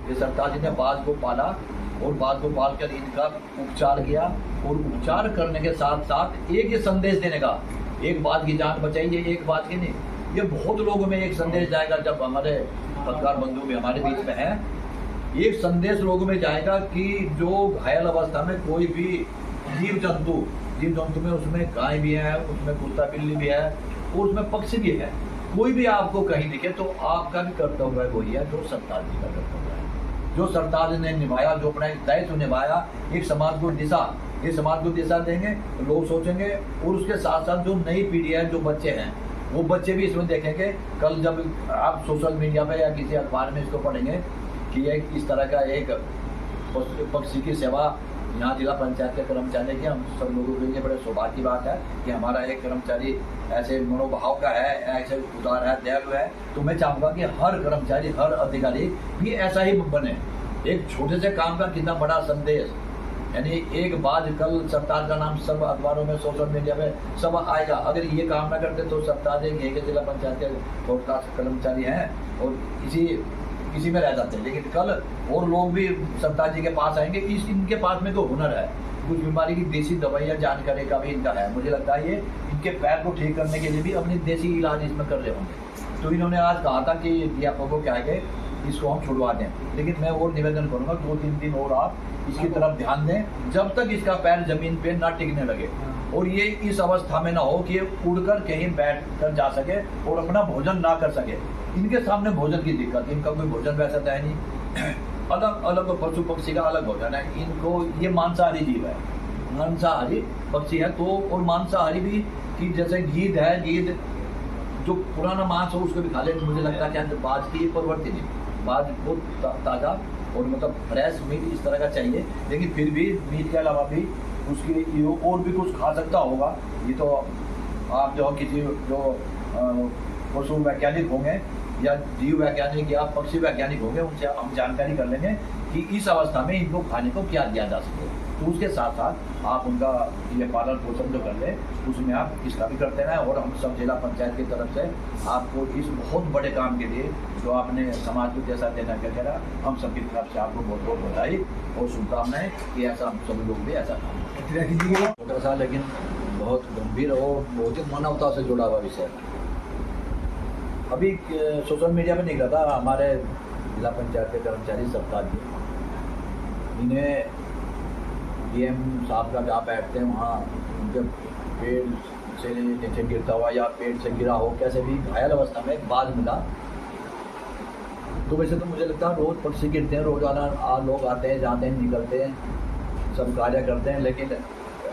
ये सरताज जी ने बाज को पाला और बाज को पाल कर इनका उपचार किया और उपचार करने के साथ साथ एक ही संदेश देने का, एक बात की जान बचाइए, एक बात की नहीं, ये बहुत लोगों में एक संदेश जाएगा। जब हमारे पत्रकार बंधु भी हमारे बीच में हैं, एक संदेश लोगों में जाएगा कि जो घायल अवस्था में कोई भी जीव जंतु में उसमें गाय भी है, उसमें कुत्ता बिल्ली भी है और उसमें पक्षी भी है, कोई भी आपको कहीं दिखे तो आपका भी कर्तव्य वही है जो सरताज जी का कर्तव्य है, जो सरताज ने निभाया, जो अपना दायित्व निभाया। एक समाज को दिशा देंगे तो लोग सोचेंगे और उसके साथ साथ जो नई पीढ़ी है, जो बच्चे हैं, वो बच्चे भी इसमें देखेंगे। कल जब आप सोशल मीडिया पे या किसी अखबार में इसको पढ़ेंगे कि एक इस तरह का एक पक्षी की सेवा यहाँ जिला पंचायत के कर्मचारी की, हम सब लोगों के लिए बड़े सौभाग्य की बात है कि हमारा एक कर्मचारी ऐसे मनोभाव का है, ऐसे उदार है, दयालु है। तो मैं चाहूँगा कि हर कर्मचारी, हर अधिकारी भी ऐसा ही बने। एक छोटे से काम का कितना बड़ा संदेश, यानी एक बात, कल सरताज का नाम सब अखबारों में, सोशल मीडिया पे सब आएगा। अगर ये काम ना करते तो सरताज एक जिला पंचायत के पॉडकास्ट कर्मचारी हैं और इसी में रह जाते हैं, लेकिन कल और लोग भी सरताज जी के पास आएंगे। इनके पास में तो हुनर है, कुछ बीमारी की देसी दवाइयाँ जानकारी का भी इनका है। मुझे लगता है ये इनके पैर को ठीक करने के लिए भी अपनी देसी इलाज इसमें कर रहे होंगे। तो इन्होंने आज कहा था कि अध्यापकों के आगे इसको हम छुड़वा दें, लेकिन मैं और निवेदन करूँगा 2-3 दिन और आप इसकी तरफ ध्यान दें जब तक इसका पैर जमीन पे ना टिकने लगे और ये इस अवस्था में ना हो कि उड़कर कहीं बैठ कर जा सके और अपना भोजन ना कर सके। इनके सामने भोजन की दिक्कत, इनका कोई भोजन वैसा तो है नहीं, अलग अलग पशु पक्षी का अलग भोजन है इनको। ये मांसाहारी जीव है, मांसाहारी पक्षी है तो, और मांसाहारी भी कि जैसे गीद है, गीद जो पुराना मांस हो उसको भी खा ले। मुझे लगता है कि बाज की प्रवृत्ति नहीं, बाज बहुत ताज़ा और मतलब फ्रेश मीट इस तरह का चाहिए, लेकिन फिर भी मीट के अलावा भी उसकी और भी कुछ खा सकता होगा। ये तो आप जो किसी जो पशु वैज्ञानिक होंगे या जीव वैज्ञानिक या पक्षी वैज्ञानिक होंगे, उनसे हम जानकारी कर लेंगे कि इस अवस्था में इनको खाने को क्या दिया जा सके। तो उसके साथ साथ आप उनका ये पालन पोषण जो कर ले उसमें आप इसका भी करते रहें। और हम सब जिला पंचायत की तरफ से आपको इस बहुत बड़े काम के लिए जो आपने समाज को जैसा देना क्या करा, हम सबकी तरफ से आपको बहुत बहुत बधाई और शुभकामनाएं कि ऐसा हम सब लोग भी ऐसा काम छोटा सा लेकिन बहुत गंभीर और बहुत ही मानवता से जुड़ा हुआ विषय। अभी सोशल मीडिया पे निकला था हमारे जिला पंचायत के कर्मचारी सरताज जी, इन्हें डीएम साहब का जहाँ बैठते हैं वहाँ उनके पेड़ से नीचे गिरता हुआ या पेड़ से गिरा हो, कैसे भी घायल अवस्था में एक बाज मिला। तो वैसे तो मुझे लगता है रोज़ पक्षी गिरते हैं, रोज़ाना लोग आते हैं, जाते हैं, निकलते हैं, सब कार्य करते हैं, लेकिन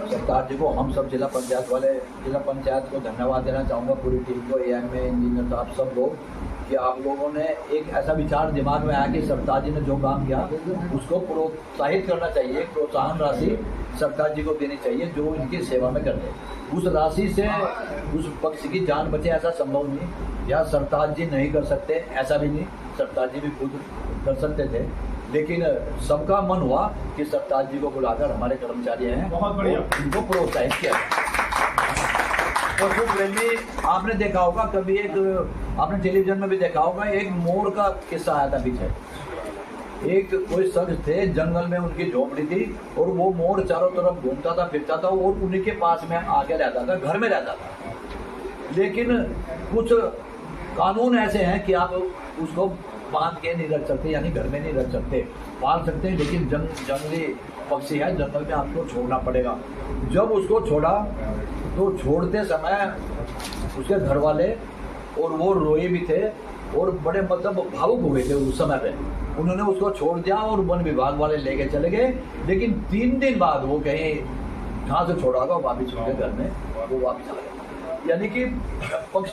सरकार जी को हम सब जिला पंचायत को धन्यवाद देना चाहूँगा, पूरी टीम को, एएमए, इंजीनियर साहब, सब लोग, कि आप लोगों ने एक ऐसा विचार दिमाग में आया कि सरताज जी ने जो काम किया उसको प्रोत्साहित करना चाहिए, प्रोत्साहन राशि सरताज जी को देनी चाहिए जो इनकी सेवा में कर रहे। उस राशि से उस पक्षी की जान बचे ऐसा संभव नहीं, या सरताज जी नहीं कर सकते ऐसा भी नहीं, सरताज जी भी खुद कर सकते थे, लेकिन सबका मन हुआ कि सरताज जी को बुलाकर हमारे कर्मचारी हैं बहुत बढ़िया इनको प्रोत्साहित किया। पशु प्रेमी आपने देखा होगा, कभी एक आपने टेलीविजन में भी देखा होगा, एक मोर का किस्सा आया था पीछे। एक कोई शख्स थे, जंगल में उनकी झोपड़ी थी और वो मोर चारों तरफ घूमता था, फिरता था और उन्हीं के पास में आके रहता था, घर में रहता था। लेकिन कुछ कानून ऐसे हैं कि आप उसको बांध के नहीं रख सकते, यानी घर में नहीं रख सकते, पाल सकते हैं, लेकिन जंगली पक्षी है, जंगल में आपको छोड़ना पड़ेगा। जब उसको छोड़ा तो छोड़ते समय उसके घर वाले और वो रोए भी थे और बड़े मतलब भावुक हुए थे उस समय पे। उन्होंने उसको छोड़ दिया और वन विभाग वाले लेके चले गए, लेकिन 3 दिन बाद वो कहीं जहाँ से छोड़ा होगा वापिस उनके घर में वो वापिस आ गए। यानी कि पक्षी